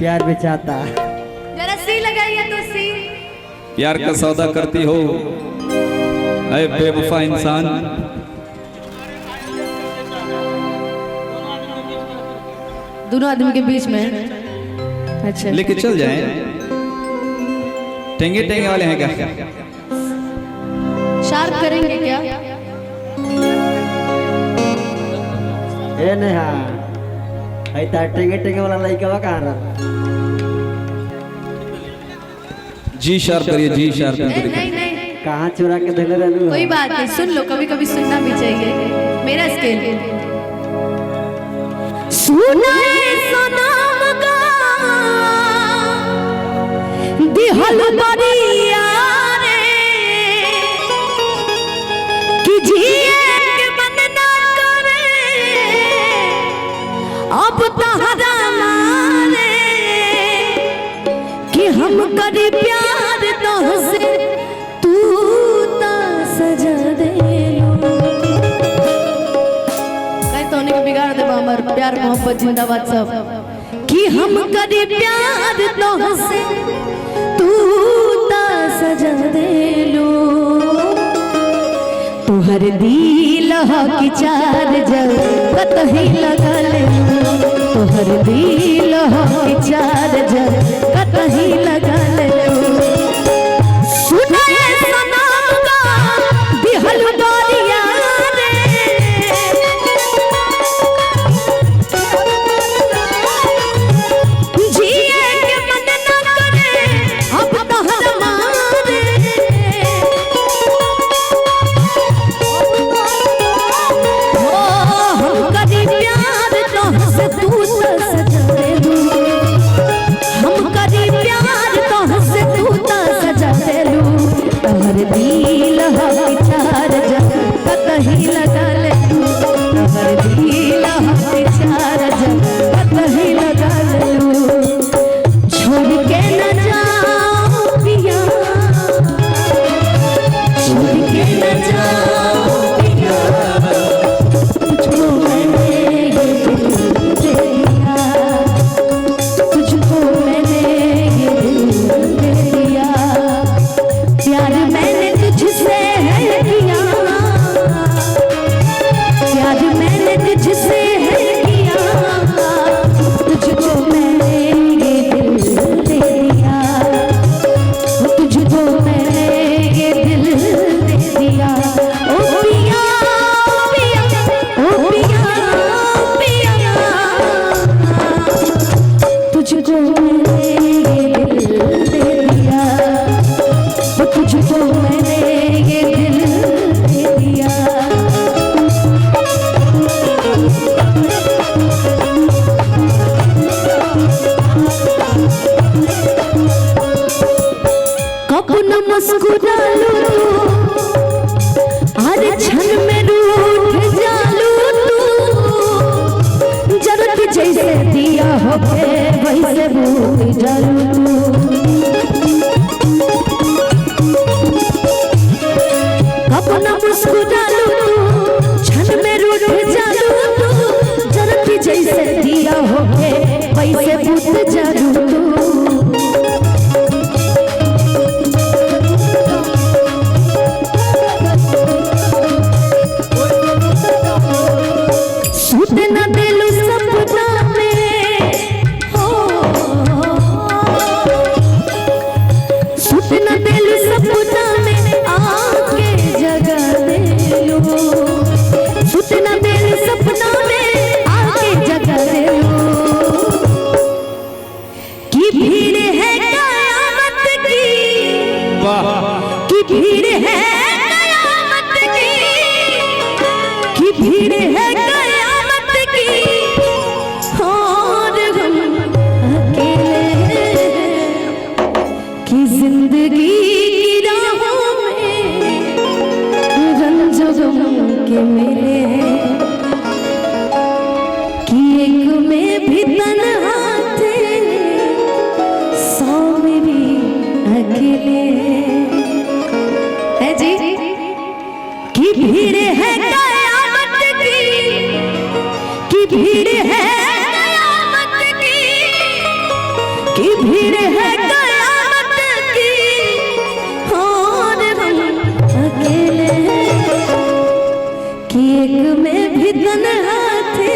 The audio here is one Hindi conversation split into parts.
प्यार भी चाहता। जरा सी लगाइए तो सी। प्यार का सौदा करती हो ऐ बेवफा इंसान। दोनों आदमी के बीच में। अच्छा लेके चल जाए। टेंगे टेंगे वाले हैं क्या? शार्प करेंगे क्या? ए नहीं हाँ ऐ तार टेंगे टेंगे वाला लड़का कहाँ रहा? जी शार्प करिए, जी शार्प करिए। नहीं नहीं कहाँ चुरा के धले रहलू? कोई बात नहीं, सुन लो, कभी कभी सुनना भी चाहिए। मेरा स्केल सुना है सनम का दिहल बरिया रे कि जिए के मन ना करे अब तहरा मारे कि हम करी प्यार तोहसे तू ता सजा दे तो बिगाड़ दे हमर प्यार मोहब्बत जिंदाबाद सब कि हम करी प्यार तोहसे तू ता सजा दे लो तोहर दिल की चार जग कतही लगा ले तोहर दिल की चार जग कतही लगा ले सुना है सनम का दिहल बरिया भीड़ है कयामत की कि भीड़ है कयामत की और हम अकेले हैं, कि एक में भी तन्हा थे,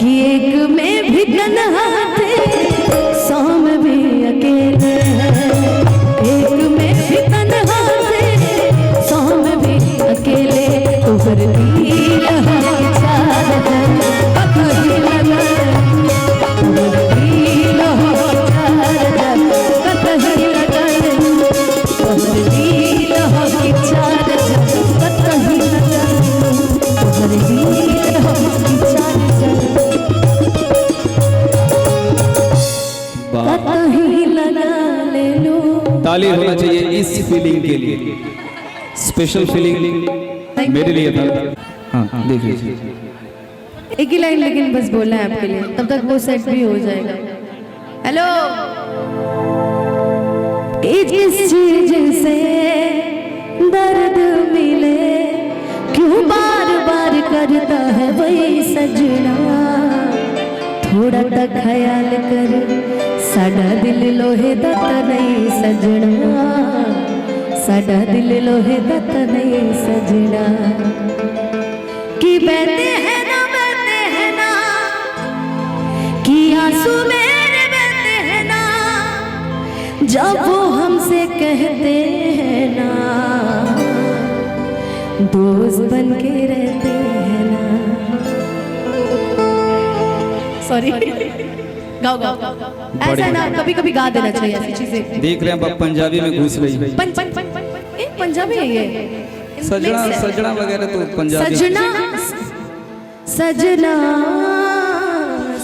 कि एक में भी तन्हा थे, 100 में भी अकेले हैं, एक में भी तन्हा थे, 100 में भी अकेले। तोहर दिल है चादर कतही लगा, तोहर दिल है चादर कतही लगा, तोहर दिल है चादर कतही लगा, तोहर दिल है चादर कतही लगा ले लो। ताली होना चाहिए इस फीलिंग के लिए, स्पेशल फीलिंग मेरे लिए था। हाँ देख लीजिए, एक ही लाइन लेकिन बस बोलना है आपके लिए, तब तक वो सेट भी हो जाएगा। हेलो, इस चीज से दर्द मिले क्यों बार बार करता है वही सजना, थोड़ा तक ख्याल कर साडा दिल लोहे दा नहीं सजना, साडा दिल लोहे दा नहीं सजना, कि बहते हैं ना, कि आंसू मेरे बहते हैं ना, जब वो हमसे कहते हैं ना, दोस्त बन के रहते हैं ना। सॉरी, गाओ गाओ, ऐसा ना कभी कभी गा देना चाहिए ऐसी चीजें। देख रहे हैं आप पंजाबी में घुस रही है। पंजाबी है ये, सजना सजना वगैरह तो पंजाबी। सजना सजना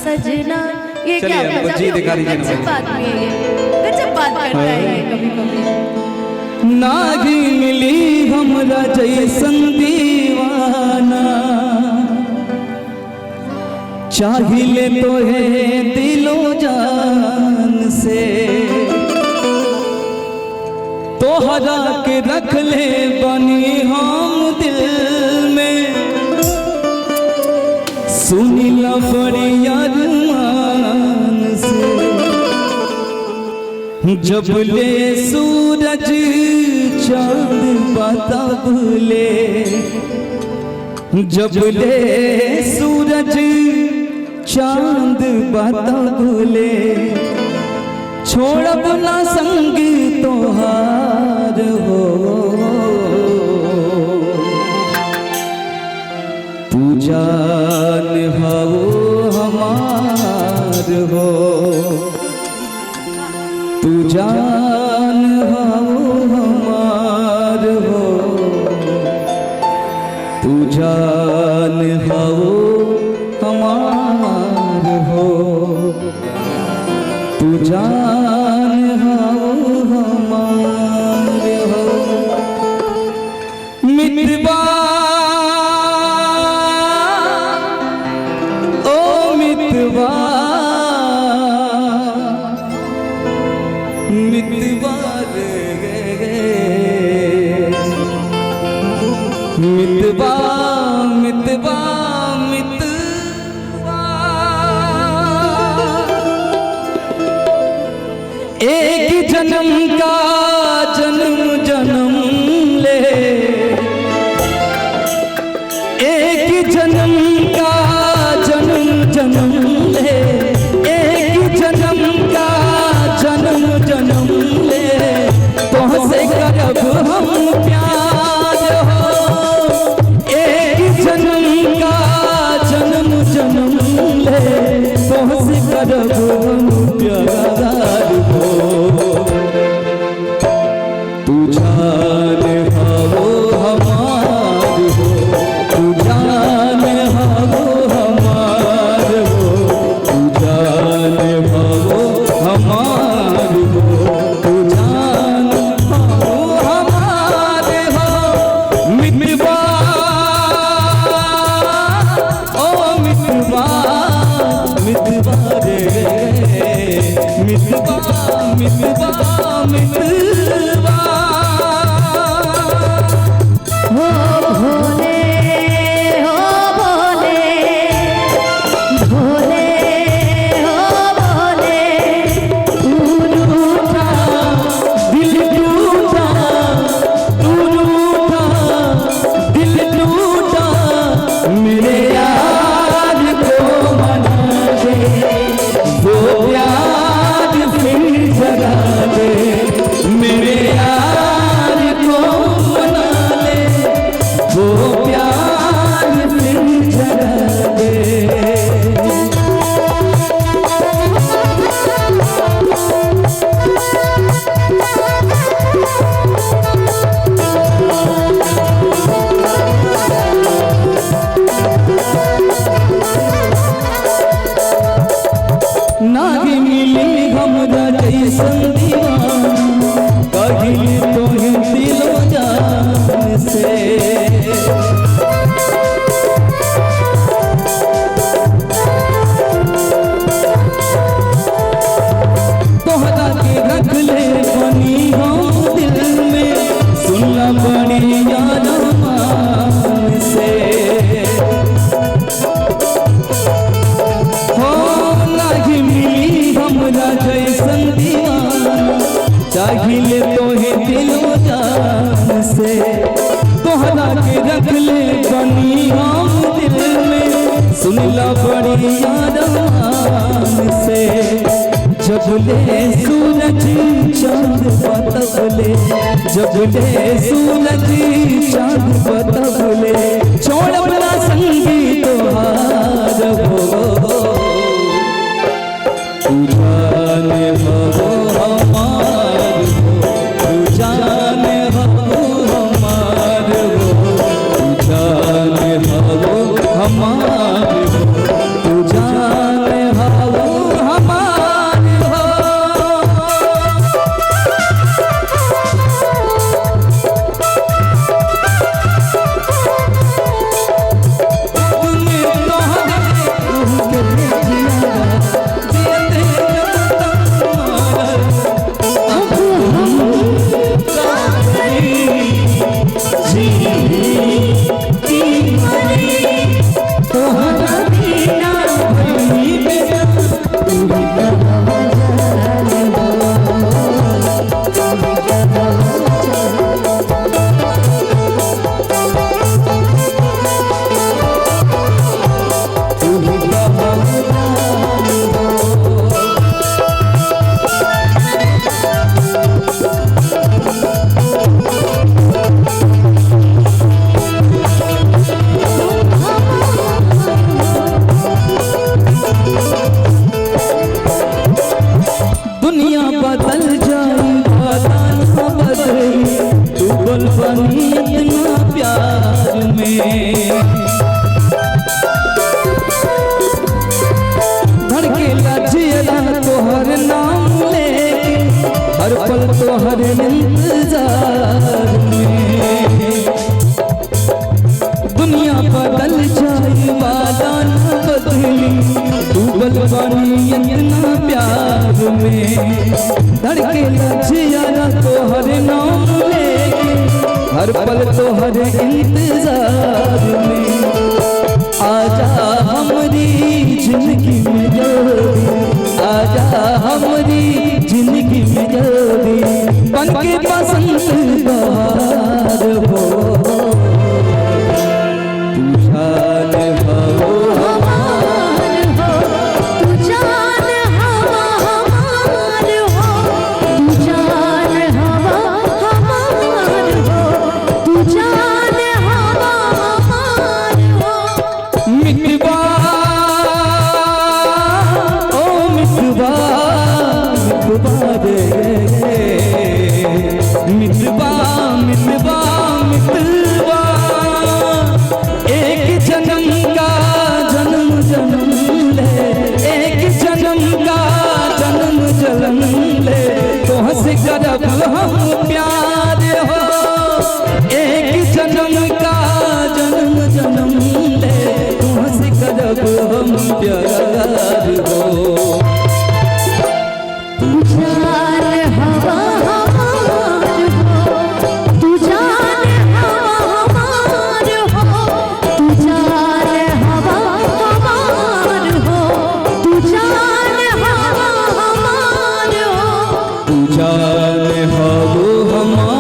सजना, ये क्या जी दिखा दीजिए ना। गजब बात है ये, गजब बात करता है ये कभी कभी। नागी मिली हमरा जैसन दीवाना, चाहिए तो है दिलो जान से, तोहरा के रख ले बनी हम दिल में, सुनी ला बड़ी अरमान से, जब ले सूरज चांद पाता भूले, जब ले सूरज चांद बाता भूले, छोड़ब ना संग तोहार हो, तू जान हो हमार हो, तू जान हो हमार हो, तू जान हो हमार हो, तू जान हो हमार हो। मितवा ओ मितवा, मितवा रे मितवा मितवा मितवा, एक जन्म का जन्म जन्म ले, एक जन्म का जन्म जन्म ले, एक जन्म का जन्म जन्म ले, तुमसे करब हम प्यार हो, एक जन्म का जन्म जन्म ले, तुमसे करब हम प्यार हो, तू जान हो हमार हो, तू जान हो हमार हो, तू जान हो हमार हो, तू जान हो हमार हो। मितवा ओ मितवा, मितवा रे मितवा मितवा मितवा, हो भोले हो भोले, भोले हो भोले, हमरा जैसन दीवाना कहीं तोहे दिलो जान से तोहरा के रख ले बनी हम दिल में सुनला बड़ी याद मान से हो नाही मिली हमरा जैसन दीवाना चाहिए तोहे दिलो जान से तोहरा के रख ले बनी हम दिल में सुनला बड़ी याद मान से जबले सूरज चांद बतबले जबले सूरज चांद बतबले छोड़ अपना संगीत तोहार हो तू जाने हो हमार हो तू जाने हो हमार हो तू जाने हो हमार हो तू जाने हो हमार हर पल तो हर इंतजार में दुनिया बदल जाए वादा न बदली डूबल पानी इतना प्यार में धड़के लजिया तो हर नाम लेके हर पल तो हर इंतजार में आजा हमारी जिंदगी में जल्दी आजा हमारी जिंदगी में जल्दी बनके पसंद बहार हो तू जान हो हमार हो तू जान हवा हमार हो तू जान हवा हमार हो तू जान हवा हमार हो मितवा ओ मितवा मितवा रे मितवा मितवा मितवा एक जन्म का जन्म जन्म ले एक जन्म का जन्म जन्म ले तो हंस करब हम प्यार हो एक जन्म का जन्म जन्म ले तो हंस करब हम प्यार हो तू जान हवा हमार हो तू जान हवा हमार हो तू जान हवा हमार हो तू जान हवा हमार हो तू जान हो हमार